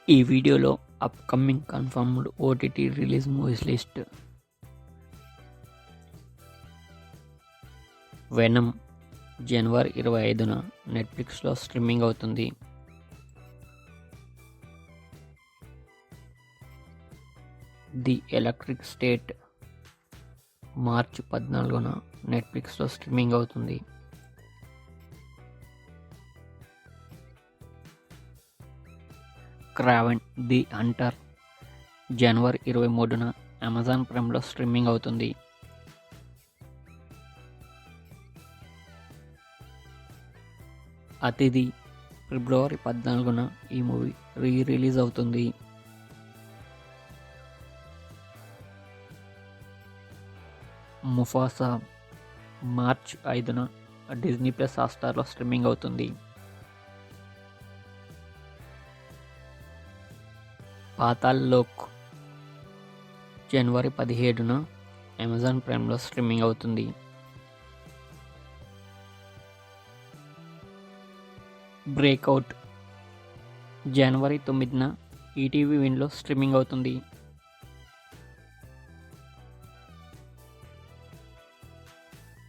ఈ వీడియోలో upcoming confirmed OTT release movies list. Venom జనవరి 25న నెట్ఫ్లిక్స్లో స్ట్రీమింగ్ అవుతుంది. ది ఎలక్ట్రిక్ స్టేట్ మార్చి 14న నెట్ఫ్లిక్స్లో స్ట్రీమింగ్ అవుతుంది. క్రావెన్ ది హంటర్ జనవరి 23న అమెజాన్ ప్రైమ్లో స్ట్రీమింగ్ అవుతుంది. అతిథి ఫిబ్రవరి 14న ఈ మూవీ రిలీజ్ అవుతుంది. ముఫాసా మార్చ్ 5న డిజ్నీ ప్లస్ హాట్‌స్టార్లో స్ట్రీమింగ్ అవుతుంది. పాతాళ్ లోక్ జనవరి 17న అమెజాన్ ప్రైమ్లో స్ట్రీమింగ్ అవుతుంది. బ్రేక్అవుట్ జనవరి 9న ఈటీవీ విన్లో స్ట్రీమింగ్ అవుతుంది.